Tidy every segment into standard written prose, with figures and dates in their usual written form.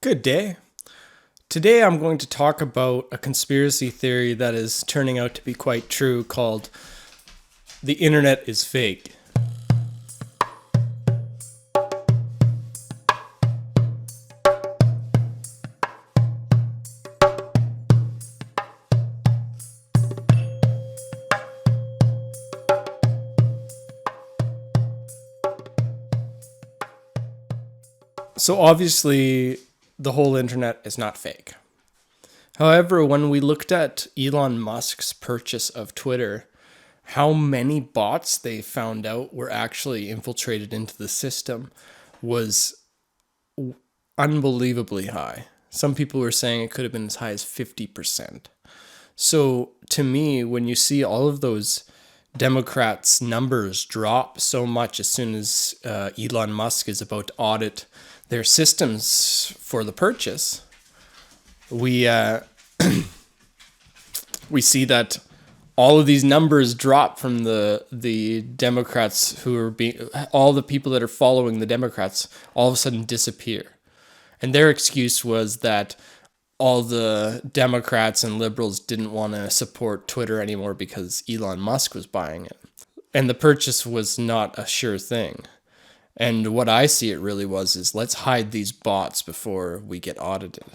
Good day. Today I'm going to talk about a conspiracy theory that is turning out to be quite true called the internet is fake. So obviously the whole internet is not fake. However, when we looked at Elon Musk's purchase of Twitter, how many bots they found out were actually infiltrated into the system was unbelievably high. Some people were saying it could have been as high as 50%. So to me, when you see all of those Democrats' numbers drop so much as soon as Elon Musk is about to audit their systems for the purchase, we we see that all of these numbers drop from the Democrats who are being all the people that are following the Democrats all of a sudden disappear. And their excuse was that all the Democrats and liberals didn't want to support Twitter anymore because Elon Musk was buying it. And the purchase was not a sure thing. And what I see it really was is let's hide these bots before we get audited.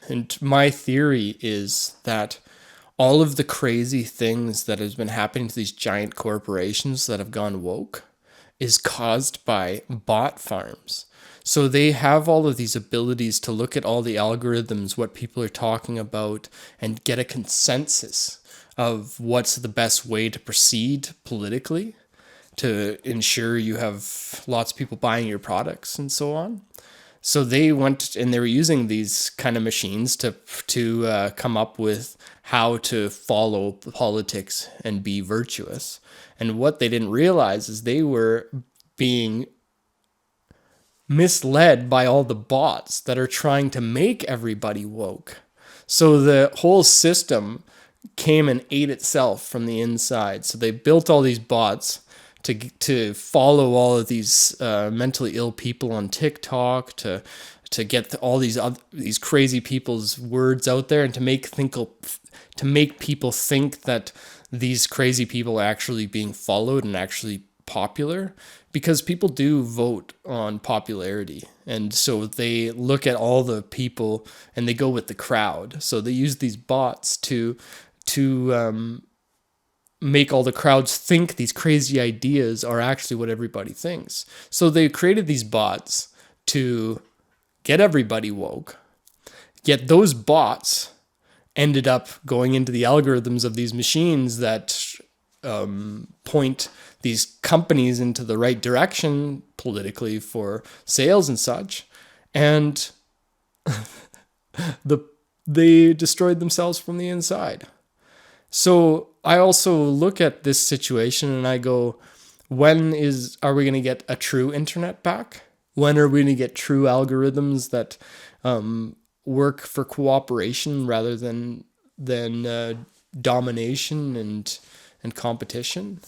And my theory is that all of the crazy things that has been happening to these giant corporations that have gone woke is caused by bot farms. So they have all of these abilities to look at all the algorithms, what people are talking about, and get a consensus of what's the best way to proceed politically to ensure you have lots of people buying your products and so on. So they went and they were using these kind of machines to come up with how to follow politics and be virtuous. And what they didn't realize is they were being misled by all the bots that are trying to make everybody woke. So the whole system came and ate itself from the inside. So they built all these bots to follow all of these mentally ill people on TikTok, to get all these crazy people's words out there, and to make people think that these crazy people are actually being followed and actually popular, because people do vote on popularity. And so they look at all the people and they go with the crowd. So they use these bots to make all the crowds think these crazy ideas are actually what everybody thinks. So they created these bots to get everybody woke. Yet those bots ended up going into the algorithms of these machines that point these companies into the right direction politically for sales and such. And they destroyed themselves from the inside. So I also look at this situation and I go, are we going to get a true internet back? When are we going to get true algorithms that work for cooperation rather than domination and competition?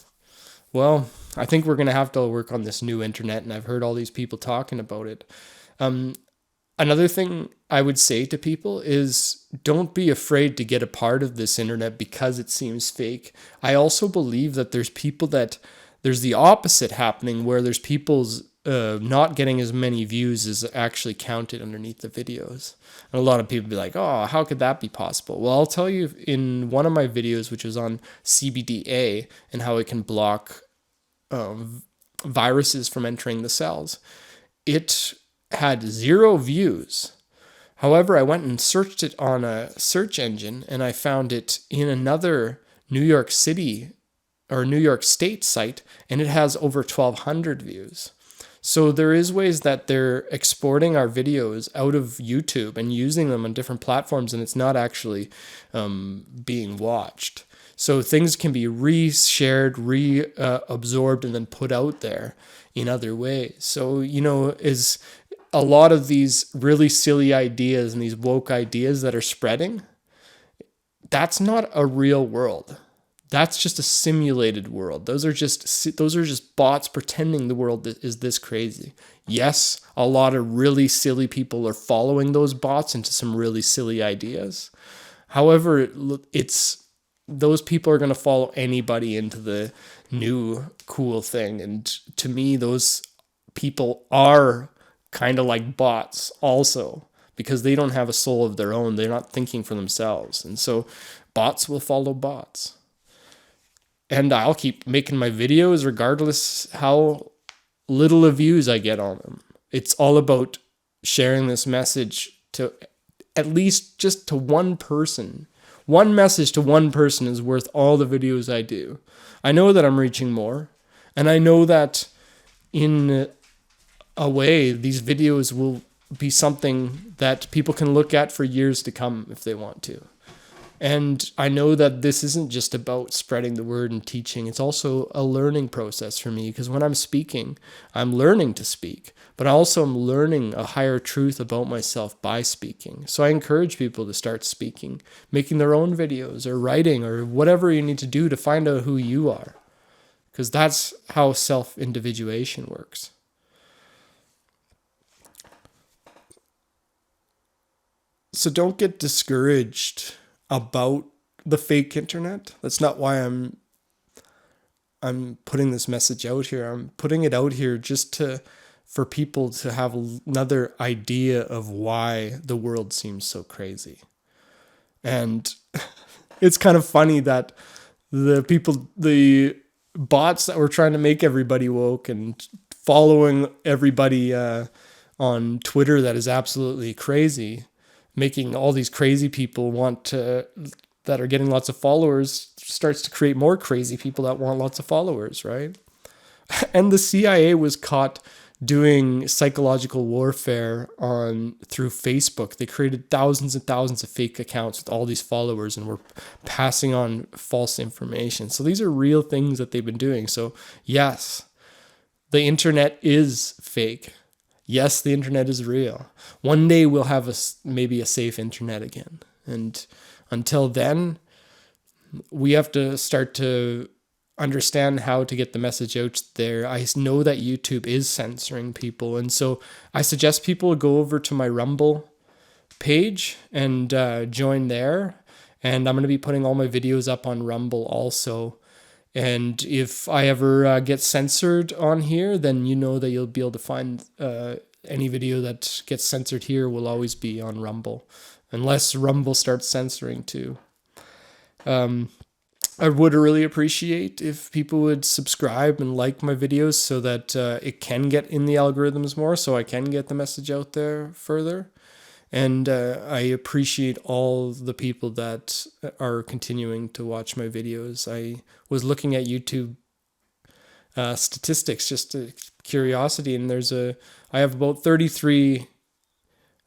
Well, I think we're going to have to work on this new internet, and I've heard all these people talking about it. Another thing I would say to people is don't be afraid to get a part of this internet because it seems fake. I also believe that there's the opposite happening, where there's people's not getting as many views as actually counted underneath the videos. And a lot of people be like, oh, how could that be possible? Well, I'll tell you, in one of my videos, which was on CBDA and how it can block viruses from entering the cells, it had 0 views. However, I went and searched it on a search engine and I found it in another New York City or New York State site, and it has over 1,200 views. So there is ways that they're exporting our videos out of YouTube and using them on different platforms, and it's not actually being watched. So things can be re-shared, absorbed, and then put out there in other ways. So, is a lot of these really silly ideas and these woke ideas that are spreading, that's not a real world. That's just a simulated world. Those are just bots pretending the world is this crazy. Yes, a lot of really silly people are following those bots into some really silly ideas. However, it's those people are going to follow anybody into the new cool thing. And to me, those people are kind of like bots also, because they don't have a soul of their own. They're not thinking for themselves. And so bots will follow bots. And I'll keep making my videos regardless how little of views I get on them. It's all about sharing this message to at least just to one person. One message to one person is worth all the videos I do. I know that I'm reaching more, and I know that in a way, these videos will be something that people can look at for years to come if they want to. And I know that this isn't just about spreading the word and teaching. It's also a learning process for me, because when I'm speaking, I'm learning to speak, but I also am learning a higher truth about myself by speaking. So I encourage people to start speaking, making their own videos or writing or whatever you need to do to find out who you are, because that's how self-individuation works. So don't get discouraged about the fake internet. That's not why I'm putting this message out here. I'm putting it out here just for people to have another idea of why the world seems so crazy. And it's kind of funny that the bots that were trying to make everybody woke and following everybody on Twitter that is absolutely crazy, making all these crazy people that are getting lots of followers, starts to create more crazy people that want lots of followers, right? And the CIA was caught doing psychological warfare through Facebook. They created thousands and thousands of fake accounts with all these followers and were passing on false information. So these are real things that they've been doing. So yes, the internet is fake. Yes, the internet is real. One day we'll have maybe a safe internet again. And until then, we have to start to understand how to get the message out there. I know that YouTube is censoring people. And so I suggest people go over to my Rumble page and join there. And I'm going to be putting all my videos up on Rumble also. And if I ever get censored on here, then you know that you'll be able to find any video that gets censored here will always be on Rumble, unless Rumble starts censoring too. I would really appreciate if people would subscribe and like my videos so that it can get in the algorithms more, so I can get the message out there further. And I appreciate all the people that are continuing to watch my videos. I was looking at YouTube statistics, just a curiosity, and I have about 33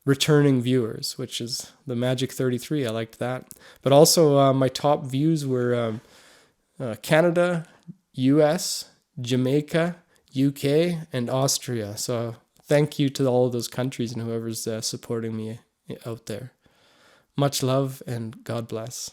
returning viewers, which is the magic 33. I liked that. But also my top views were Canada, US, Jamaica, UK, and Austria. So thank you to all of those countries and whoever's supporting me out there. Much love and God bless.